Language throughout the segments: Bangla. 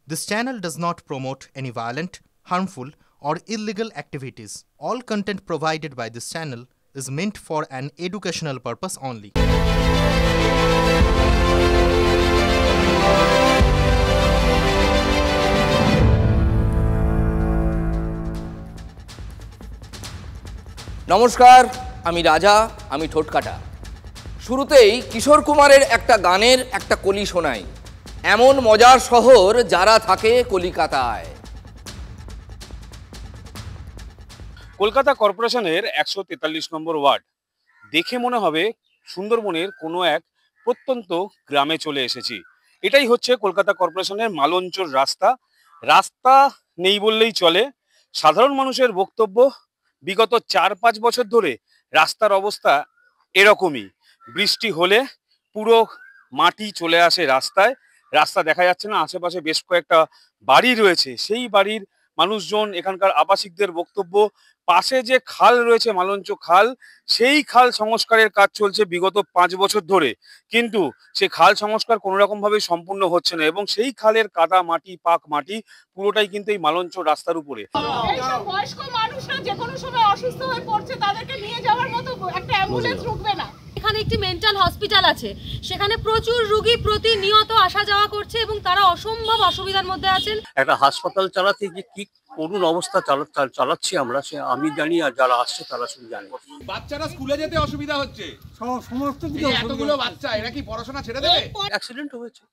This channel does not promote any violent, harmful, or illegal activities. All content provided by this channel is meant for an educational purpose only. নমস্কার, আমি রাজা, আমি ঠোঁটকাটা। শুরুতেই কিশোর কুমারের একটা গানের একটা কলি শোনাই। এমন মজার শহর যারা থাকে কলিকাতায়। কলকাতা কর্পোরেশনের ১৪৩ নম্বর ওয়ার্ড দেখে মনে হবে সুন্দরবনের কোনো এক প্রত্যন্ত গ্রামে চলে এসেছি। এটাই হচ্ছে কলকাতা কর্পোরেশনের মালঞ্চর রাস্তা। রাস্তা নেই বললেই চলে। সাধারণ মানুষের বক্তব্য, বিগত ৪-৫ বছর ধরে রাস্তার অবস্থা এরকমই। বৃষ্টি হলে পুরো মাটি চলে আসে রাস্তায়, রাস্তা দেখা যাচ্ছে না। আশেপাশে বেশ কয়েকটা বাড়ি রয়েছে, সেই বাড়ির মানুষজন, এখানকার আবাসিকদের বক্তব্য, পাশে যে খাল রয়েছে মালঞ্চ খাল, সেই খাল সংস্কারের কাজ চলছে বিগত ৫ বছর ধরে, কিন্তু সে খাল সংস্কার কোনো রকম ভাবে সম্পূর্ণ হচ্ছে না এবং সেই খালের কাদা মাটি, পাক মাটি পুরোটাই কিন্তু এই মালঞ্চ রাস্তার উপরে। বয়স্ক মানুষরা যে কোনো সময় অসুস্থ হয়ে পড়ছে, তাদেরকে নিয়ে যাওয়ার মতো একটা অ্যাম্বুলেন্স ঢুকবে না। এখানে একটি মেন্টাল হসপিটাল আছে, সেখানে প্রচুর রোগী প্রতিনিয়ত আসা যাওয়া করছে এবং তারা অসম্ভব অসুবিধার মধ্যে আছেন। একটা হাসপাতাল চালাতে গিয়ে কি করুণ অবস্থা চালাচ্ছি আমরা, সে আমি জানি আর যারা আসছে তারা শুধু জানে। বাচ্চারা স্কুলে যেতে অসুবিধা হচ্ছে, সমস্ত এতগুলো বাচ্চা, এরা কি পড়াশোনা ছেড়ে দেবে? অ্যাক্সিডেন্ট হয়েছে,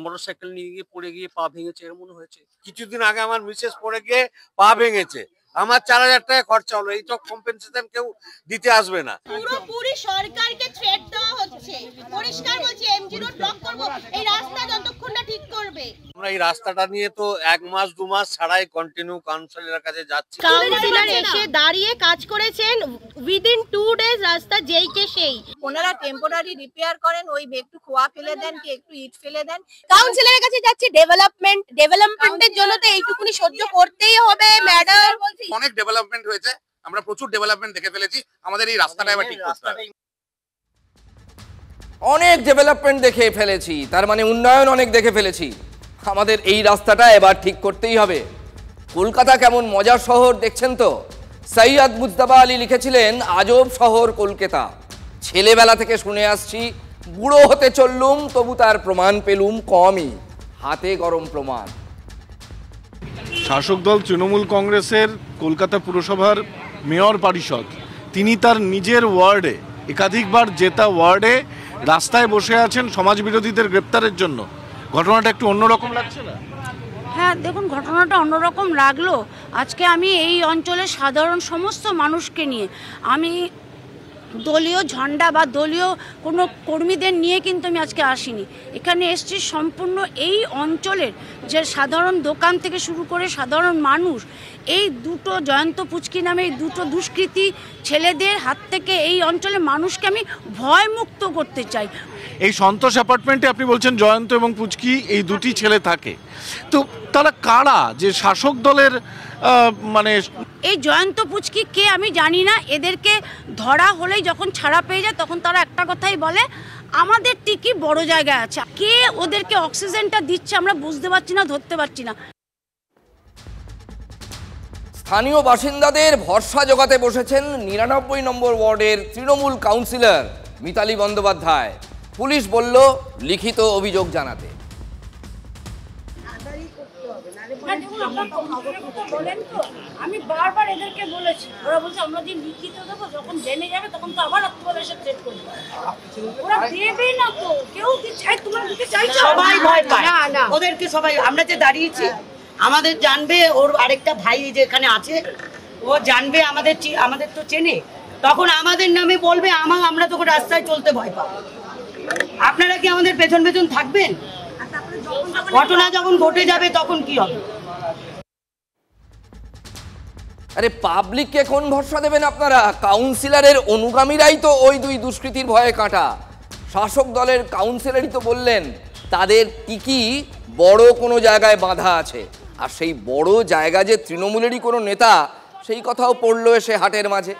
মোটরসাইকেল নিয়ে গিয়ে পড়ে গিয়ে পা ভেঙেছে, এমন হয়েছে। কিছুদিন আগে আমার মিসেস পড়ে গিয়ে পা ভেঙেছে, আমার ৪,০০০ টাকা খরচা হলো। এই তো কম্পেনসেশন কেউ দিতে আসবে না। পুরোপুরি সরকারকে থ্রেট দেওয়া হচ্ছে। পরিষ্কার বলছি, এমজি রোড ব্লক করব, এই রাস্তা যতক্ষণ না ঠিক করবে। আমরা এই রাস্তাটা নিয়ে তো ১ মাস ২ মাস ছাড়াই কন্টিনিউ কাউন্সিলরের কাছে যাচ্ছি। কাউন্সিলর এসে দাঁড়িয়ে কাজ করেছেন, উইদিন 2 ডেজ রাস্তা যেই কে সেই। ওনারা টেম্পোরারি রিপেয়ার করেন, ওই একটু খোয়া ফেলে দেন কি একটু ইট ফেলে দেন। কাউন্সিলরের কাছে যাচ্ছে ডেভেলপমেন্টের জন্য, তো এইটুকুনি সহ্য করতেই হবে ম্যাডাম। অনেক ডেভেলপমেন্ট হয়েছে, আমরা প্রচুর ডেভেলপমেন্ট দেখে ফেলেছি, আমাদের এই রাস্তাটা এবার ঠিক করতে হবে। অনেক ডেভেলপমেন্ট দেখে ফেলেছি, তার মানে উন্নয়ন অনেক দেখে ফেলেছি। আমাদের এই রাস্তাটা এবার ঠিক করতেই হবে। কলকাতা কেমন মজার শহর দেখছেন তো। সৈয়দ মুজতবা আলী লিখেছিলেন, আজব শহর কলকাতা। ছেলেবেলা থেকে শুনে আসছি, বুড়ো হতে চললুম তবু তার প্রমাণ পেলুম কমই, হাতে গরম প্রমাণ। শাসক দল তৃণমূল কংগ্রেসের কলকাতা পুরসভার মেয়র পরিষদ, তিনি তার নিজের ওয়ার্ডে, একাধিকবার জেতা ওয়ার্ডে রাস্তায় বসে আছেন সমাজ বিরোধীদের গ্রেপ্তারের জন্য। ঘটনাটা একটু অন্যরকম লাগছে না? হ্যাঁ দেখুন, ঘটনাটা অন্যরকম লাগলো। আজকে আমি এই অঞ্চলের সাধারণ সমস্ত মানুষকে নিয়ে, আমি দলীয় ঝান্ডা বা দলীয় কোনো কর্মীদের নিয়ে কিন্তু আমি আজকে আসিনি। এখানে এসেছি সম্পূর্ণ এই অঞ্চলের যে সাধারণ দোকান থেকে শুরু করে সাধারণ মানুষ, এই দুটো জয়ন্ত পুচকি নামে এই দুটো দুষ্কৃতী ছেলেদের হাত থেকে এই অঞ্চলের মানুষকে আমি ভয়মুক্ত করতে চাই। এই সন্তোষ অ্যাপার্টমেন্টে আপনি বলছেন জয়ন্ত এবং পুচকি এই দুটি ছেলে থাকে, তো তারা কারা? যে শাসক দলের মানে এই জয়ন্ত পুচকি কে আমি জানি না। এদেরকে ধরা হলেই যখন ছাড়া পেয়ে যায় তখন তারা একটা কথাই বলে, আমাদের টিকি বড় জায়গায় আছে। কে ওদেরকে অক্সিজেনটা দিচ্ছে আমরা বুঝতে পারছি না, ধরতে পারছি না। স্থানীয় বাসিন্দাদের ভরসা জোগাতে বসেছেন ৯৯ নম্বর ওয়ার্ডের তৃণমূল কাউন্সিলর মিতালি বন্দ্যোপাধ্যায়। পুলিশ বলল লিখিত অভিযোগ জানাতে। আমি বারবার এদেরকে বলেছি, ওরা বলছে আমরা যে লিখিত দেবো, যখন জেনে যাবে তখন তো আবার রাত্রিবেলা এসে চেক করবে। ওরা দেবে না তো, কেউ কি চাই? তোমরা দিতে চাইছো? সবাই ভয় পায় না, ওদেরকে সবাই। আমরা যে দাঁড়িয়েছি, আমাদের জানবে, ওর আরেকটা ভাই যেখানে আছে ও জানবে, আমাদের তো চেনে, তখন আমাদের নামে বলবে, আমরা তখন রাস্তায় চলতে ভয় পাবো। আপনারা কি আমাদের পেছন পেছন থাকবেন? ঘটনা যখন ঘটে যাবে তখন কি হবে? আরে পাবলিককে কোন ভরসা দেবেন আপনারা? কাউন্সিলরের অনুগামীরাই তো ওই দুই দুষ্কৃতীর ভয়ে কাঁটা। শাসক দলের কাউন্সিলরই তো বললেন তাদের টিকি বড় কোনো জায়গায় বাঁধা আছে, আর সেই বড় জায়গা যে তৃণমূলেরই কোনো নেতা, সেই কথাও পড়লো এসে হাটের মাঝে।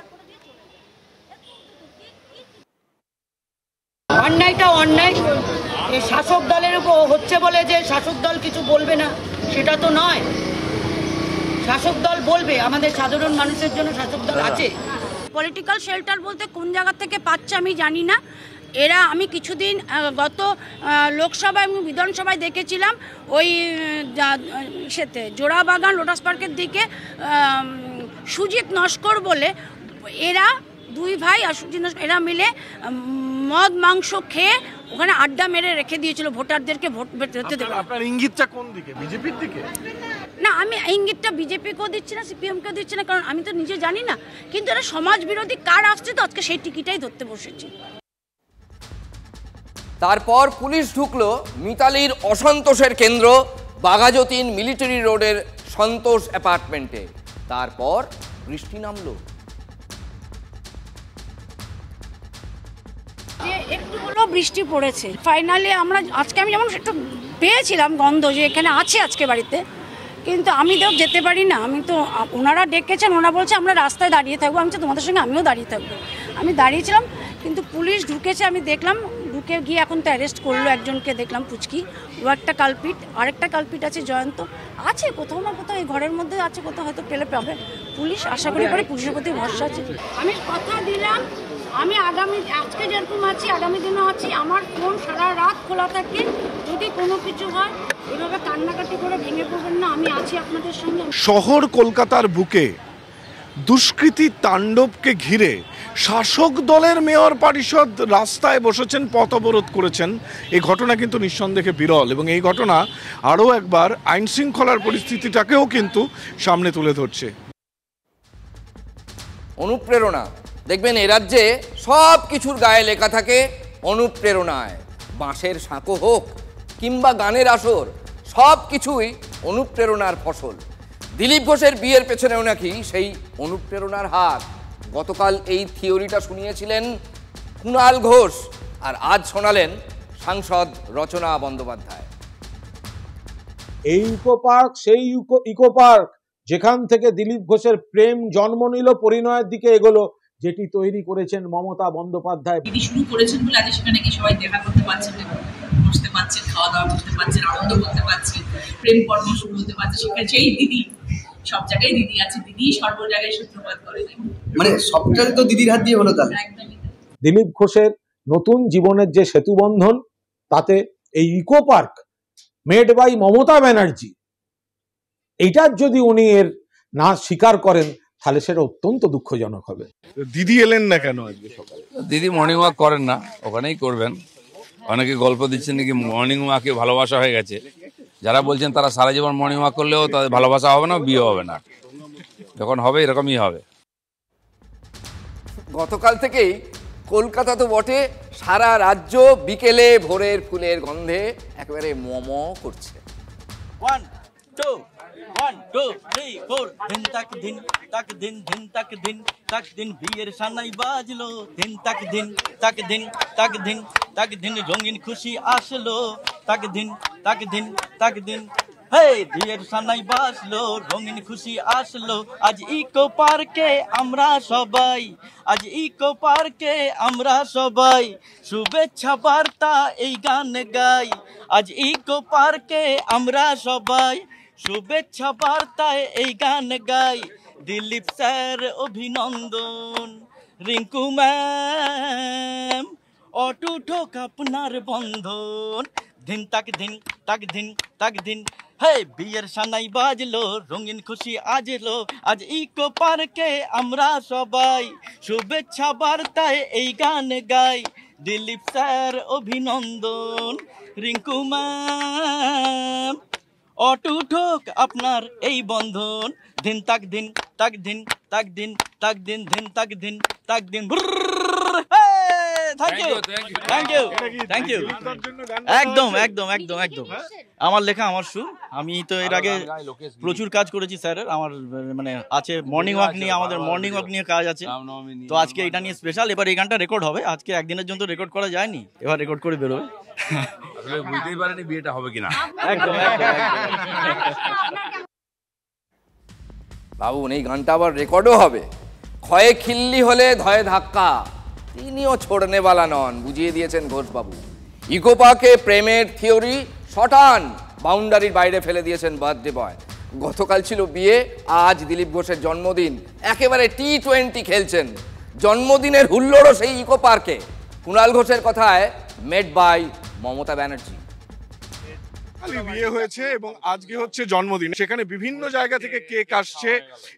অন্যায়টা অন্যায়, শাসক দলের উপর হচ্ছে বলে যে শাসক দল কিছু বলবে না সেটা তো নয়। শাসক দল বলবে, আমাদের সাধারণ মানুষের জন্য শাসক দল আছে। পলিটিক্যাল শেল্টার বলতে কোন জায়গা থেকে পাচ্ছে আমি জানি না। এরা আমি কিছুদিন গত লোকসভায় এবং বিধানসভায় দেখেছিলাম ওই সেতে জোড়াবাগান লোটাস পার্কের দিকে সুজিত নস্কর বলে এরা দুই ভাই আর সুজিত নস্কর এরা মিলে মদ মাংস খেয়ে ওখানে আড্ডা মেরে রেখে দিয়েছিল ভোটারদেরকে ভোট বেরোতে দেবে। আপনার ইঙ্গিতটা কোন দিকে, বিজেপির দিকে? না, আমি ইঙ্গিতটা বিজেপিকেও দিচ্ছি না, সিপিএমকেও দিচ্ছি না, কারণ আমি তো নিজে জানি না। কিন্তু এরা সমাজ বিরোধী কার আসছে তো আজকে সেই টিকিটাই ধরতে বসেছি। তারপর পুলিশ ঢুকলো মিতালির অসন্তোষের কেন্দ্র বাঘাযতীন মিলিটারি রোডের সন্তোষ অ্যাপার্টমেন্টে। তারপর বৃষ্টি নামলো। একটু হলেও বৃষ্টি পড়েছে ফাইনালি। আমরা আজকে আমি যেমন একটু পেয়েছিলাম গন্ধ যে এখানে আছে আজকে বাড়িতে, কিন্তু আমি তো যেতে পারি না। আমি তো ওনারা ডেকেছেন, ওনারা বলছে আমরা রাস্তায় দাঁড়িয়ে থাকবো। আমি তো তোমাদের সঙ্গে আমিও দাঁড়িয়ে থাকবো। আমি দাঁড়িয়েছিলাম কিন্তু পুলিশ ঢুকেছে, আমি দেখলাম। ঢুকে গিয়ে এখন তো অ্যারেস্ট করলো একজনকে, দেখলাম পুচকি, ও একটা কালপিট। আরেকটা কালপিট আছে জয়ন্ত, আছে কোথাও না কোথাও এই ঘরের মধ্যে আছে, কোথাও হয়তো পেলে পাবে পুলিশ। আশা করি পরে পুলিশের প্রতি ভরসা আছে। আমি কথা দিলাম আমি আজকে যেরকম আছি আগামী দিনও আছি। আমার ফোন সারা রাত খোলা থাকে, যদি কোনো কিছু হয় এভাবে কান্নাকাটি করে ভেঙে পড়বেন না, আমি আছি আপনাদের সঙ্গে। শহর কলকাতার বুকে দুষ্কৃতী তাণ্ডবকে ঘিরে শাসক দলের মেয়র পরিষদ রাস্তায় বসেছেন, পথ অবরোধ করেছেন। এই ঘটনা কিন্তু নিঃসন্দেহে বিরল, এবং এই ঘটনা আরও একবার আইন শৃঙ্খলার পরিস্থিতিটাকেও কিন্তু সামনে তুলে ধরছে। অনুপ্রেরণা, দেখবেন এ রাজ্যে সব কিছুর গায়ে লেখা থাকে অনুপ্রেরণায়। বাঁশের সাঁকো হোক কিংবা গানের আসর, সব কিছুই অনুপ্রেরণার ফসল। দিলীপ ঘোষের বিয়ের পেছনেও নাকি সেই অনুপ্রেরণার হাত। গতকাল এই থিওরিটা শুনিয়েছিলেন কুণাল ঘোষ, আর আজ শোনালেন সাংসদ রচনা বন্দ্যোপাধ্যায়। এই ইকো পার্ক সেই ইকো পার্ক যেখান থেকে দিলীপ ঘোষের প্রেম জন্ম নিল, পরিণয়ের দিকে এগোলো, যেটি তৈরি করেছেন মমতা বন্দ্যোপাধ্যায়। দিদি শুরু করেছেন বলে আজ সেখানে কি সবাই দেখা করতে পারছেন, বসতে পারছেন, খাওয়া দাওয়া করতে পারছেন, আনন্দ করতে পারছেন, প্রেম কর্ম শুরু হতে পারছে। সেখানে সেই দিদি, সব জায়গায় দিদি আছে, দিদি সর্ব জায়গায় সূত্রপাত করে, মানে সবটাই তো দিদির হাত দিয়ে হলো। তাহলে দিলীপ ঘোষের নতুন জীবনের যে সেতু বন্ধন, তাতে এই eco park made by Mamata Banerjee, এইটার যদি উনি এর না স্বীকার করেন তাহলে সেটা অত্যন্ত দুঃখজনক হবে। দিদি এলেন না কেন আজকে সকালে? দিদি মর্নিং ওয়াক করেন না, ওখানেই করবেন। অনেকে গল্প দিচ্ছেন নাকি মর্নিং ওয়াকে ভালোবাসা হয়ে গেছে। যারা বলছেন তারা সারা জীবন মর্নিং ওয়াক করলেও তাদের ভালোবাসা হবে না, বিয়ে হবে না। যখন হবে এরকমই হবে। গতকাল থেকেই কলকাতা তো বটে, সারা রাজ্য বিকেলে ভোরের ফুলের গন্ধে একেবারে মম করছে। 1 2 1 2 3 4 দিন তাক দিন তাক দিন দিন তাক দিন তাক দিন বিয়ের সানাই বাজলো, দিন তাক দিন তাক দিন তাক দিন তাক দিন রঙিন খুশি আসলো, তাক দিন তাক দিন তাক দিন হে বিয়ের সানাই বাজলো, রঙিন খুশি আসলো। আজ ইকো পার্কে আমরা সবাই, আজ ইকো পার্কে আমরা সবাই শুভেচ্ছা বার্তা এই গান গাই। আজ ইকো পার্কে আমরা সবাই শুভেচ্ছা বার্তায় এই গান গাই। দিলীপ স্যার অভিনন্দন, রিঙ্কু ম্যাম অটুট হোক আপনার বন্ধন, দিন তাক দিন তাক দিন তাক দিন হে বিয়ের সানাই বাজলো, রঙিন খুশি আজলো। আজ ইকো পার্কে আমরা সবাই শুভেচ্ছা বার্তায় এই গান গাই। দিলীপ স্যার অভিনন্দন, রিঙ্কু ম্যাম অটুট হোক আপনার এই বন্ধন, দিন তাক দিন তাক দিন তাক দিন তাক দিন দিন তাক দিন তাক দিন। Thank you thank you thank you. একদম একদম একদম একদম আমার লেখা, আমার সুর। আমি তো এর আগে প্রচুর কাজ করেছি স্যারের, আমার মানে আছে মর্নিং ওয়াক নিয়ে, আমাদের মর্নিং ওয়াক নিয়ে কাজ আছে। তো আজকে এটা নিয়ে স্পেশাল। এবার এই গানটা রেকর্ড হবে, আজকে একদিনের জন্য রেকর্ড করা যায়নি, এবার রেকর্ড করে বেরোবে। আসলে বুঝতেই পারেনি বিয়েটা হবে কিনা। একদম বাবু এই গানটা আবার রেকর্ডও হবে। ক্ষয়ে খিল্লি হলে ধয়ে ধাক্কা, তিনিও ছোড়নে বালা নন, বুঝিয়ে দিয়েছেন ঘোষবাবু। ইকো পার্কে প্রেমের থিওরি শটান, বাউন্ডারির বাইরে ফেলে দিয়েছেন বার্থডে বয়। গতকাল ছিল বিয়ে, আজ দিলীপ ঘোষের জন্মদিন, একেবারে T20 খেলছেন। জন্মদিনের হুল্লোড়ও সেই ইকো পার্কে। কুণাল ঘোষের কথায় মেড বাই মমতা ব্যানার্জি। বিয়ে হয়েছে এবং আজকে হচ্ছে জন্মদিন, সেখানে বিভিন্ন জায়গা থেকে কেক আসছে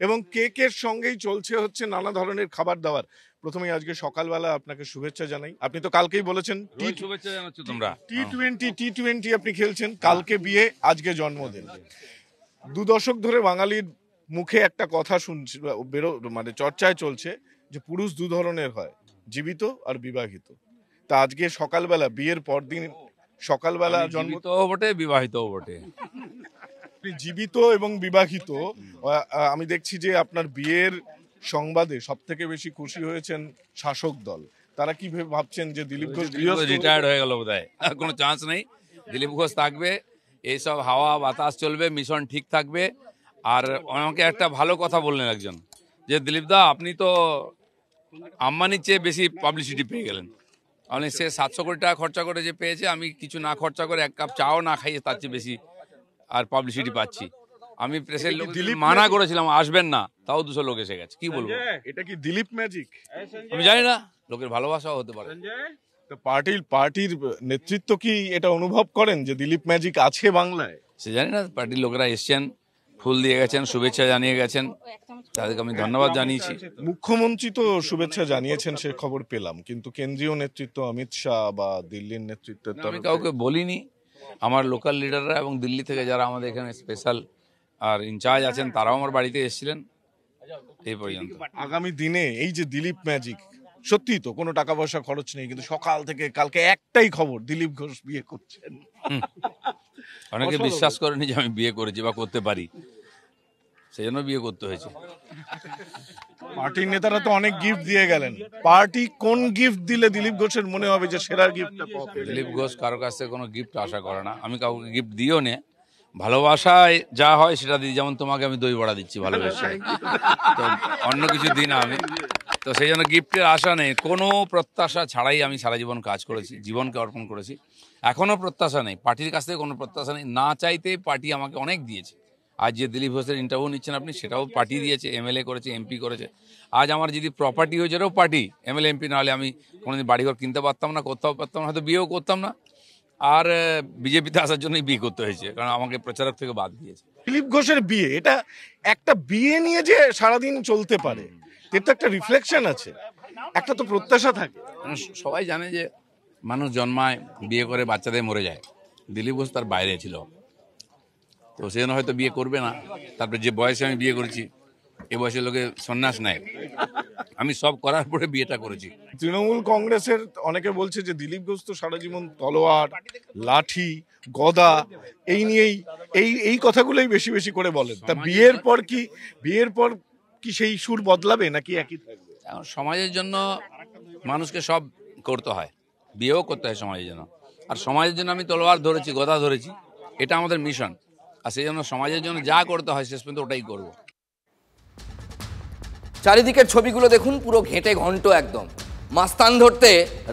এবং কেকের সঙ্গেই চলছে হচ্ছে নানা ধরনের খাবার দাবার। প্রথমেই আজকে সকালবেলা আপনাকে শুভেচ্ছা জানাই। আপনি তো কালকেই বলেছেন T20 আপনি খেলছেন, কালকে বিয়ে, আজকে জন্মদিন। 2 দশক ধরে বাঙালির মুখে একটা কথা শুনছি, মানে চর্চায় চলছে যে পুরুষ 2 ধরনের হয়, জীবিত আর বিবাহিত। তা আজকে সকালবেলা বিয়ের পরদিন সকালবেলা জীবিত বটে, বিবাহিত বটে। জীবিত এবং বিবাহিত, আমি দেখছি যে আপনার বিয়ের সংবাদে সব থেকে বেশি খুশি হয়েছেন শাসক দল। তারা কি ভাবছেন যে দিলীপ ঘোষ রিটায়ার্ড হয়ে গেল বোধহয়, কোনো চান্স নেই। দিলীপ ঘোষ থাকবে, এইসব হাওয়া বাতাস চলবে, মিশন ঠিক থাকবে। আর আমাকে একটা ভালো কথা বললেন একজন, যে দিলীপ দা আপনি তো আম্বানির চেয়ে বেশি পাবলিসিটি পেয়ে গেলেন। আমি সে 700 কোটি টাকা খরচা করে যে পেয়েছে, আমি কিছু না খরচা করে 1 কাপ চাও না খাইয়ে তার চেয়ে বেশি আর পাবলিসিটি পাচ্ছি। আমি প্রেসের লোক মানা করেছিলাম আসবেন না, তাও 200 লোক এসে গেছে। কি বলবো, এটা কি দিলীপ ম্যাজিক? আমি জানি না, লোকের ভালোবাসাও হতে পারে। পার্টির নেতৃত্ব কি এটা অনুভব করেন যে দিলীপ ম্যাজিক আছে বাংলায়? সে জানি না, পার্টির লোকেরা এসছেন, ফুল দিয়ে গেছেন, শুভেচ্ছা জানিয়ে গেছেন, তাদেরকে আমি ধন্যবাদ জানিয়েছি। মুখ্যমন্ত্রী তো শুভেচ্ছা জানিয়েছেন সে খবর পেলাম, কিন্তু কেন্দ্রীয় নেতৃত্ব অমিত শাহ বা দিল্লির নেতৃত্ব আমি কাউকে বলিনি। আমার লোকাল লিডাররা এবং দিল্লি থেকে যারা আমাদের এখানে স্পেশাল আর ইনচার্জ আছেন তারাও আমার বাড়িতে এসেছিলেন এই পর্যন্ত। আগামী দিনে এই যে দিলীপ ম্যাজিক, সত্যি তো কোনো টাকা পয়সা খরচ নেই, কিন্তু সকাল থেকে কালকে একটাই খবর, দিলীপ ঘোষ বিয়ে করছেন। অনেকে বিশ্বাস করেনি যে আমি বিয়ে করেছি বা করতে পারি, সেই জন্য বিয়ে করতে হয়েছে। পার্টির নেতারা তো অনেক গিফট দিয়ে গেলেন, পার্টি কোন গিফট দিলে দিলীপ ঘোষের মনে হবে যে সেরা গিফটটা পাবে? দিলীপ ঘোষ কারো কাছ থেকে কোনো গিফট আশা করে না, আমি কাউকে গিফট দিও নে। ভালোবাসায় যা হয় সেটা দিই, যেমন তোমাকে আমি দই বড়া দিচ্ছি ভালোবাসা, তো অন্য কিছু দিই না আমি। তো সেই জন্য গিফটের আশা নেই, কোনো প্রত্যাশা ছাড়াই আমি সারা জীবন কাজ করেছি, জীবনকে অর্পণ করেছি। এখনও প্রত্যাশা নেই, পার্টির কাছ থেকে কোনো প্রত্যাশা নেই। না চাইতে পার্টি আমাকে অনেক দিয়েছে। আজ যে দিলীপ ঘোষের ইন্টারভিউ নিচ্ছেন আপনি, সেটাও পার্টি দিয়েছে, এমএলএ করেছে, এমপি করেছে। আজ আমার যদি প্রপার্টি হয়েছে এটাও পার্টি, এমএলএ এমপি না হলে আমি কোনোদিন বাড়িঘর কিনতে পারতাম না, করতেও পারতাম না, হয়তো বিয়েও করতাম না। আর বিজেপিতে আসার জন্যই বিয়ে করতে হয়েছে, কারণ আমাকে প্রচারক থেকে বাদ দিয়েছে। দিলীপ ঘোষের বিয়ে, এটা একটা বিয়ে নিয়ে যে সারাদিন চলতে পারে, এর তো একটা রিফ্লেকশন আছে, একটা তো প্রত্যাশা থাকে। সবাই জানে যে মানুষ জন্মায়, বিয়ে করে, বাচ্চাদের মরে যায়। দিলীপ ঘোষ তার বাইরে ছিল, তো সে জন্য হয়তো বিয়ে করবে না। তারপরে যে বয়সে আমি বিয়ে করেছি, এ বয়সে লোকে সন্ন্যাস নেয়, আমি সব করার পরে বিয়েটা করেছি। তৃণমূল কংগ্রেসের অনেকে বলছে যে দিলীপ ঘোষ তো সারা জীবন তলোয়ার, লাঠি, গদা এই নিয়েই এই কথাগুলোই বেশি বেশি করে বলেন। তা বিয়ের পর কি সেই সুর বদলাবে নাকি একই থাকবে? সমাজের জন্য মানুষকে সব করতে হয়, বিয়েও করতে হয় সমাজের জন্য। আর সমাজের জন্য আমি তলোয়ার ধরেছি, গদা ধরেছি, এটা আমাদের মিশন। আর সেই জন্য সমাজের জন্য যা করতে হয় শেষ পর্যন্ত ওটাই করবো। চারিদিকের ছবিগুলো দেখুন, পুরো ঘেঁটে ঘন্ট একদম। মাস্তান ধরতে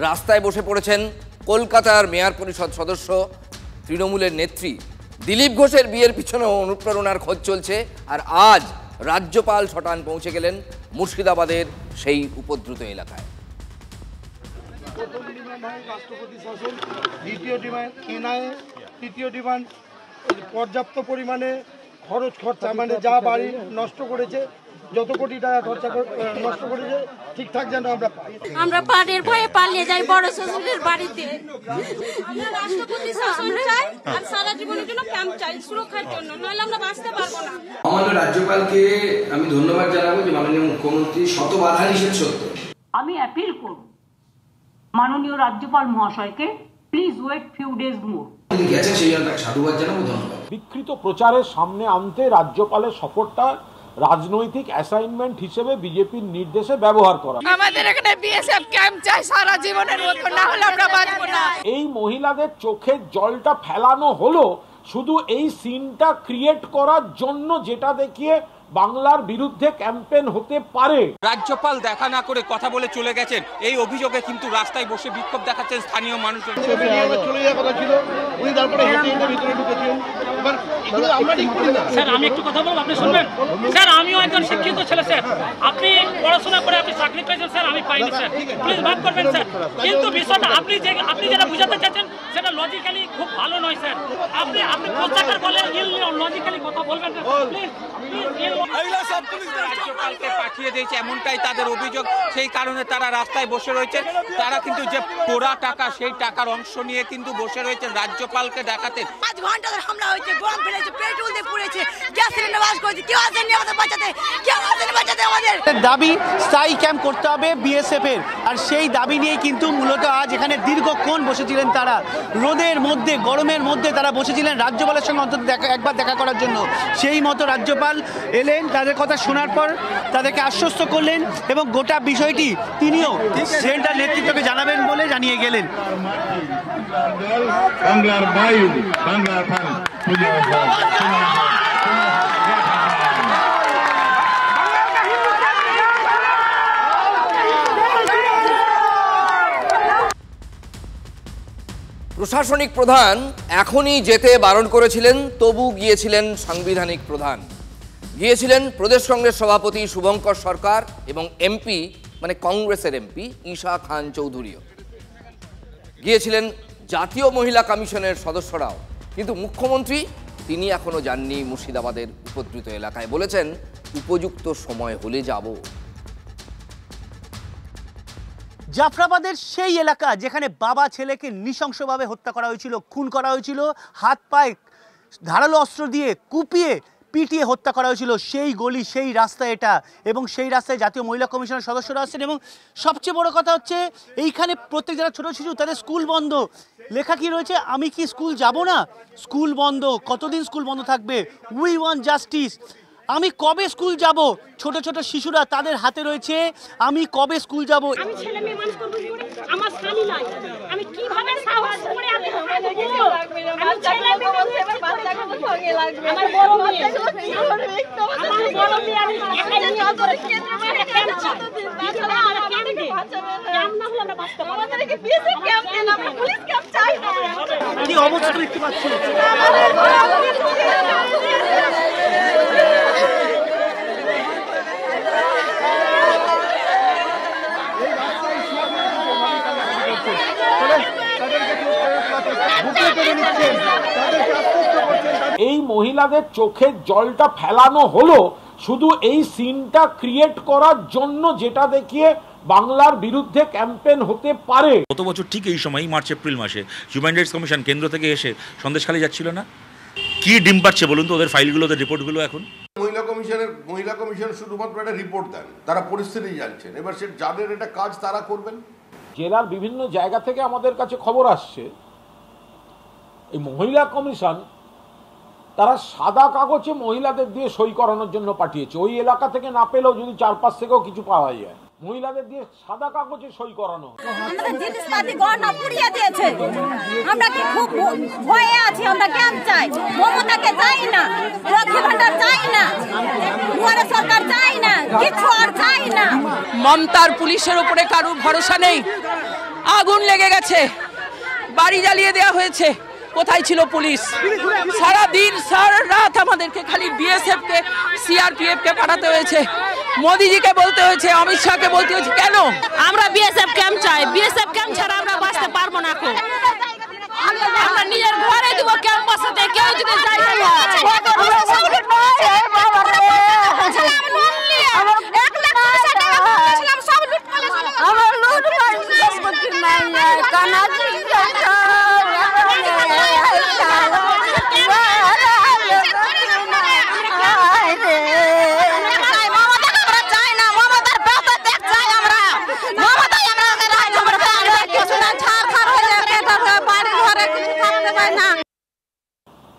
রাস্তায় বসে পড়েছেন কলকাতার মেয়র পরিষদ সদস্য, তৃণমূলের নেত্রী। দিলীপ ঘোষের বিয়ের পিছনেও অনুপ্রেরণার খোঁজ চলছে। আর আজ রাজ্যপাল শটান পৌঁছে গেলেন মুর্শিদাবাদের সেই উপদ্রুত এলাকায়। রাষ্ট্রপতি শাসন, দ্বিতীয় ডিমান্ড এনআইএ, তৃতীয় ডিমান্ড পর্যাপ্ত পরিমাণে খরচা, মানে যা বাড়ি নষ্ট করেছে, যত কোটি টাকা খরচা নষ্ট করেছে ঠিকঠাক যেন আমরা পাই। আমরা পাড়ের ভয়ে পালিয়ে যাই বড় শ্বশুরের বাড়িতে। আমরা রাষ্ট্রপতি শাসন চাই আর সারা জীবনের জন্য ক্যাম্প চাই, সুরক্ষার জন্য, নইলে আমরা বাঁচতে পারবো না। আমাদের রাজ্যপালকে আমি ধন্যবাদ জানাবো যে মাননীয় মুখ্যমন্ত্রী শত বাধা নিষেধ সত্ত্বেও আমি অ্যাপিল করব মাননীয় রাজ্যপাল মহাশয়কে, প্লিজ ওয়েট ফিউ ডেজ মোর। গেছেন সেই জন্য তাকে সাধুবাদ জানাবো, ধন্যবাদ। বিকৃত প্রচারের সামনে আনতে রাজ্যপালের সফরটা রাজনৈতিক অ্যাসাইনমেন্ট হিসেবে বিজেপির নির্দেশে ব্যবহার করা। আমাদের এখানে বিএসএফ ক্যাম্প চাই সারা জীবনের মতো, না হলে আমরা বাঁচবো না। এই মহিলাদের চোখের জলটা ফেলানো হলো শুধু এই সিনটা ক্রিয়েট করার জন্য, যেটা দেখিয়ে বাংলার বিরুদ্ধে ক্যাম্পেন হতে পারে। রাজ্যপাল দেখা না করে কথা বলে চলে গেছেন, এই অভিযোগে কিন্তু রাস্তায় বসে বিক্ষোভ দেখাচ্ছেন স্থানীয় মানুষজন। স্যার আমি একটু কথা বলবো, আপনি শুনবেন? স্যার আমিও একজন শিক্ষিত ছেলে স্যার, আপনি পড়াশোনা করে আপনি চাকরি পেয়েছেন স্যার, আমি পাইনি স্যার, প্লিজ মাফ করবেন স্যার। কিন্তু বিষয়টা আপনি যেটা বুঝাতে চাচ্ছেন সেটা লজিক্যালি খুব ভালো নয় স্যার। আপনি প্রচার বলে লজিক্যালি কথা বলবেন না প্লিজ। রাজ্যপালকে পাঠিয়ে দিয়েছে এমনটাই তাদের অভিযোগ, সেই কারণে তারা রাস্তায় বসে রয়েছে। তারা কিন্তু যে পোড়া টাকা, সেই টাকার অংশ নিয়ে কিন্তু বসে রয়েছে রাজ্যপালকে দেখাতে। 5 ঘন্টা ধরে হামলা হয়েছে, বোম ফেলেছে, পেট্রোল দিয়ে পুড়েছে, গ্যাস সিলিন্ডার বাস করেছে, কেউ আসেনি আমাদের বাঁচাতে, কেউ আসেনি বাঁচাতে আমাদের। দাবি স্থায়ী ক্যাম্প করতে হবে বিএসএফ এর, আর সেই দাবি নিয়ে কিন্তু মূলত আজ এখানে দীর্ঘক্ষণ বসেছিলেন তারা। রোদের মধ্যে, গরমের মধ্যে তারা বসেছিলেন রাজ্যপালের সঙ্গে অন্তত একবার দেখা করার জন্য। সেই মতো রাজ্যপাল এলেন, তাদের কথা শোনার পর তাদেরকে আশ্বস্ত করলেন এবং গোটা বিষয়টি তিনিও সেন্ট্রাল নেতৃত্বকে জানাবেন বলে জানিয়ে গেলেন। বাংলার বায়ু, বাংলার পানি, প্রশাসনিক প্রধান এখনই যেতে বারণ করেছিলেন, তবু গিয়েছিলেন সাংবিধানিক প্রধান, গিয়েছিলেন প্রদেশ কংগ্রেস সভাপতি শুভঙ্কর সরকার এবং এমপি মানে কংগ্রেসের এমপি ঈশা খান চৌধুরীও গিয়েছিলেন, জাতীয় মহিলা কমিশনের সদস্যরাও। কিন্তু মুখ্যমন্ত্রী তিনি এখনো যাননি মুর্শিদাবাদের উপদ্রুত এলাকায়, বলেছেন উপযুক্ত সময় হলে যাব। জাফরাবাদের সেই এলাকা যেখানে বাবা ছেলেকে নৃশংসভাবে হত্যা করা হয়েছিল, খুন করা হয়েছিল, হাত পায়ে ধারালো অস্ত্র দিয়ে কুপিয়ে পিটিয়ে হত্যা করা হয়েছিল, সেই গলি, সেই রাস্তা এটা। এবং সেই রাস্তায় জাতীয় মহিলা কমিশনের সদস্যরা আসছেন। এবং সবচেয়ে বড় কথা হচ্ছে এইখানে প্রত্যেক যারা ছোটো শিশু তাদের স্কুল বন্ধ, লেখা কি রয়েছে, আমি কি স্কুল যাব না, স্কুল বন্ধ, কতদিন স্কুল বন্ধ থাকবে, উই ওয়ান্ট জাস্টিস। আমি কবে স্কুল যাব, ছোট ছোট শিশুরা তাদের হাতে রয়েছে আমি কবে স্কুল যাব। আমি ছেলে মেয়ে মানুষ করব কি করে, আমার স্বামী নাই, আমি কিভাবে সাহস করে আমি আমার ছেলে মেয়ে বাচ্চাকে তো সঙ্গে লাগবে, আমার বড় মেয়ে আমি একাই নিয়ে করে ক্যাম্প না হলে আমরা বাঁচতে পারবো না। আমাদেরকে বিএসএফ ক্যাম্প দেন, আমরা পুলিশ ক্যাম্প চাই না। কি অবস্থা দেখতে পাচ্ছি, এই মহিলাদের চোখের জলটা ফেলানো হলো শুধু এই সিনটা ক্রিয়েট করার জন্য, যেটা দেখিয়ে বাংলার বিরুদ্ধে ক্যাম্পেইন হতে পারে। গত বছর ঠিক এই সময় মার্চ এপ্রিল মাসে হিউম্যান রাইটস কমিশন কেন্দ্র থেকে এসে সন্দেশখালী যাচ্ছিল না? কি ডিম পাচ্ছে বলুন তো ওদের ফাইলগুলো, ওদের রিপোর্টগুলো? এখন মহিলা কমিশন শুধুমাত্র একটা রিপোর্ট দেন, তারা পরিস্থিতি জানছেন, এবার সে যাদের এটা কাজ তারা করবেন। জেলার বিভিন্ন জায়গা থেকে আমাদের কাছে খবর আসছে এই মহিলা কমিশন তারা সাদা কাগজে মহিলাদের দিয়ে সই করানোর জন্য পাঠিয়েছে। ওই এলাকা থেকে না পেলেও যদি চারপাশ থেকেও কিছু পাওয়া যায়, মহিলাদের দিয়ে সাদা কাগজে সই করানো। আমাদের জিনিসপাতি গহনা পুড়িয়ে দিয়েছে, আমরা কি খুব ভয়ে আছি। আমরা ক্যাম্প চাই, মমতাকে চাই না, লক্ষ্মী ভান্ডার চাই না, দুয়ারে সরকার চাই না, কিছু আর চাই না। মমতার পুলিশের উপরে কারো ভরসা নেই, আগুন লেগে গেছে, বাড়ি জ্বালিয়ে দেওয়া হয়েছে, কোথায় ছিল পুলিশ? সারা দিন সারা রাত আমাদেরকে খালি বিএসএফ কে সিআরপিএফ কে পাঠাতে হয়েছে, মোদিজিকে বলতে হয়েছে, অমিত শাহকে বলতে হয়েছে। কেন? আমরা বিএসএফ ক্যাম্প চাই, বিএসএফ ক্যাম্প ছাড়া আমরা বাঁচতে পারবো না। আমরা নিজের ঘরে দিব ক্যাম্প বসাতে, কেউ যদি যায়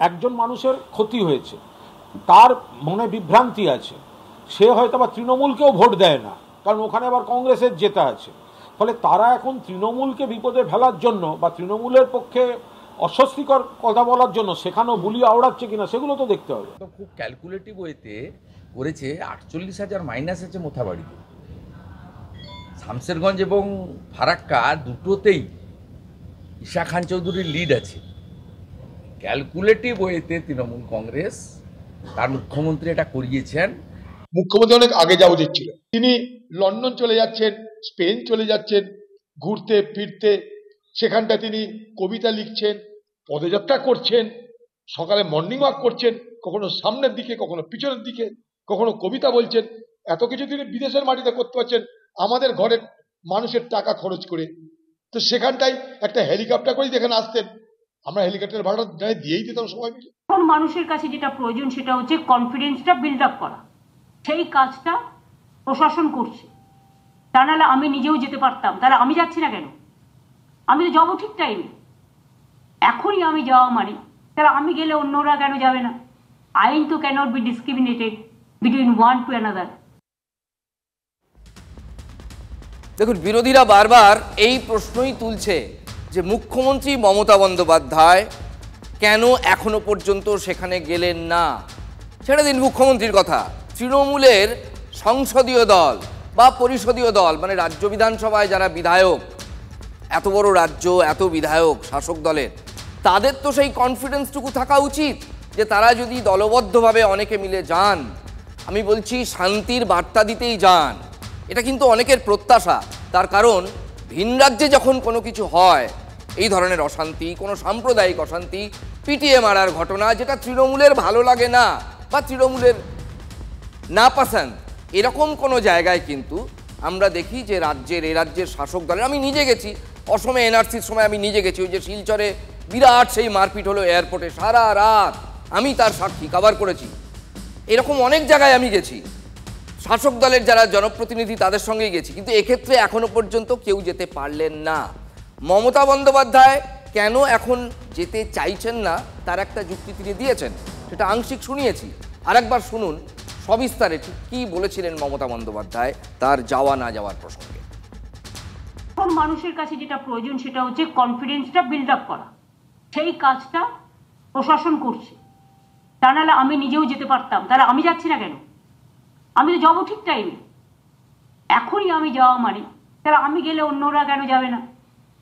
একজন মানুষের ক্ষতি হয়েছে, তার মনে বিভ্রান্তি আছে, সে হয়তো বা তৃণমূলকেও ভোট দেয় না, কারণ ওখানে আবার কংগ্রেসের জেতা আছে। ফলে তারা এখন তৃণমূলকে বিপদে ফেলার জন্য বা তৃণমূলের পক্ষে অস্বস্তিকর কথা বলার জন্য সেখানেও বুলি আওড়াচ্ছে কিনা সেগুলো তো দেখতে হবে। খুব ক্যালকুলেটিভ ওয়েতে করেছে 48,000 মাইনাস আছে মোথাবাড়িতে। শামসেরগঞ্জ এবং ফারাক্কা দুটোতেই ঈশা খান চৌধুরীর লিড আছে। ক্যালকুলেটিভ ওয়েতে তৃণমূল কংগ্রেস তার মুখ্যমন্ত্রী এটা করিয়েছেন। মুখ্যমন্ত্রী অনেক আগে যাওয়া উচিত ছিল। তিনি লন্ডন চলে যাচ্ছেন, স্পেন চলে যাচ্ছেন ঘুরতে ফিরতে, সেখানটা তিনি কবিতা লিখছেন, পদযাত্রা করছেন, সকালে মর্নিং ওয়াক করছেন, কখনো সামনের দিকে কখনো পিছনের দিকে, কখনো কবিতা বলছেন। এত কিছু তিনি বিদেশের মাটিতে করতে পারছেন আমাদের ঘরের মানুষের টাকা খরচ করে। তো সেখানটাই একটা হেলিকপ্টার করেই এখানে আসতেন, আমরা হেলিকপ্টার ভাড়া দিয়েই দিতাম সবাই মিলে। এখন মানুষের কাছে যেটা প্রয়োজন সেটা হচ্ছে কনফিডেন্সটা বিল্ড আপ করা, সেই কাজটা প্রশাসন করছে। তা নাহলে আমি নিজেও যেতে পারতাম, তাহলে আমি যাচ্ছি না কেন? আমি তো যাবো ঠিক টাইমে, এখনই আমি যাওয়া মানে, তাহলে আমি গেলে অন্যরা কেন যাবে না? আইন তো cannot be discriminated between one to another. দেখুন, বিরোধীরা বারবার এই প্রশ্নই তুলছে যে মুখ্যমন্ত্রী মমতা বন্দ্যোপাধ্যায় কেন এখনো পর্যন্ত সেখানে গেলেন না। ছেড়ে দিন মুখ্যমন্ত্রীর কথা, তৃণমূলের সংসদীয় দল বা পরিষদীয় দল মানে রাজ্য বিধানসভায় যারা বিধায়ক, এত বড় রাজ্য, এত বিধায়ক শাসক দলের, তাদের তো সেই কনফিডেন্সটুকু থাকা উচিত যে তারা যদি দলবদ্ধভাবে অনেকে মিলে যান, আমি বলছি শান্তির বার্তা দিতেই যান। এটা কিন্তু অনেকের প্রত্যাশা। তার কারণ ভিন রাজ্যে যখন কোনো কিছু হয়, এই ধরনের অশান্তি, কোনো সাম্প্রদায়িক অশান্তি, পিটিয়ে মারার ঘটনা, যেটা তৃণমূলের ভালো লাগে না বা তৃণমূলের না পছন্দ, এরকম কোনো জায়গায় কিন্তু আমরা দেখি যে এই রাজ্যের শাসক দলের, আমি নিজে গেছি অসমে এনআরসির সময়, আমি নিজে গেছি, ওই যে শিলচরে বিরাট সেই মারপিট হলো এয়ারপোর্টে, সারা রাত আমি তার সাক্ষী কভার করেছি। এরকম অনেক জায়গায় আমি গেছি, শাসক দলের যারা জনপ্রতিনিধি তাদের সঙ্গেই গেছি, কিন্তু এক্ষেত্রে এখনো পর্যন্ত কেউ যেতে পারলেন না। মমতা বন্দ্যোপাধ্যায় কেন এখন যেতে চাইছেন না তার একটা যুক্তি তিনি দিয়েছেন, সেটা আংশিক শুনিয়েছি। আরেকবার শুনুন সবিস্তারে ঠিক কি বলেছিলেন মমতা বন্দ্যোপাধ্যায় তার যাওয়া না যাওয়ার প্রসঙ্গে। এখন মানুষের কাছে যেটা প্রয়োজন সেটা হচ্ছে কনফিডেন্সটা বিল্ড আপ করা, সেই কাজটা প্রশাসন করছে। তা নাহলে আমি নিজেও যেতে পারতাম, তাহলে আমি যাচ্ছি না কেন? আমি তো যাবো ঠিক টাইমে, এখনই আমি যাওয়া মানে, তাহলে আমি গেলে অন্যরা কেন যাবে না?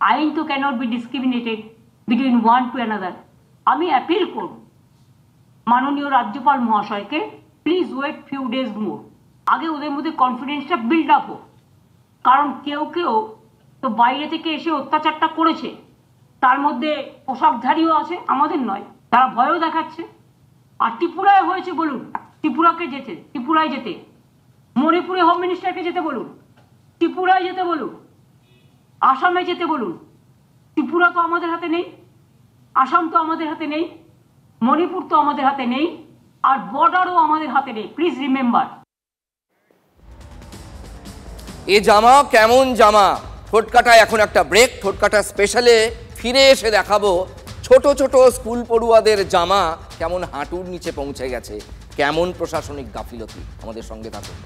আইন তো cannot be discriminated between one to another. আমি অ্যাপিল করব মাননীয় রাজ্যপাল মহাশয়কে, please wait few days more, আগে ওদের মধ্যে কনফিডেন্সটা বিল্ড আপ হোক। কারণ কেউ কেউ তো বাইরে থেকে এসে অত্যাচারটা করেছে, তার মধ্যে পোশাকধারীও আছে, আমাদের নয়, তারা ভয়ও দেখাচ্ছে। আর ত্রিপুরায় হয়েছে বলুন, ত্রিপুরায় যেতে, মণিপুরে হোম মিনিস্টারকে যেতে বলুন, ত্রিপুরায় যেতে বলুন, আসামে যেতে বলুন। ত্রিপুরা তো আমাদের হাতে নেই, আসাম তো আমাদের হাতে নেই, মণিপুর তো আমাদের হাতে নেই, আর বর্ডারও আমাদের হাতে নেই। Please remember. এ জামা কেমন জামা? ঠোঁটকাটায় এখন একটা ব্রেক। ঠোঁটকাটা স্পেশালে ফিরে এসে দেখাবো ছোট ছোট স্কুল পড়ুয়াদের জামা কেমন হাঁটুর নিচে পৌঁছে গেছে, কেমন প্রশাসনিক গাফিলতি। আমাদের সঙ্গে থাকুন।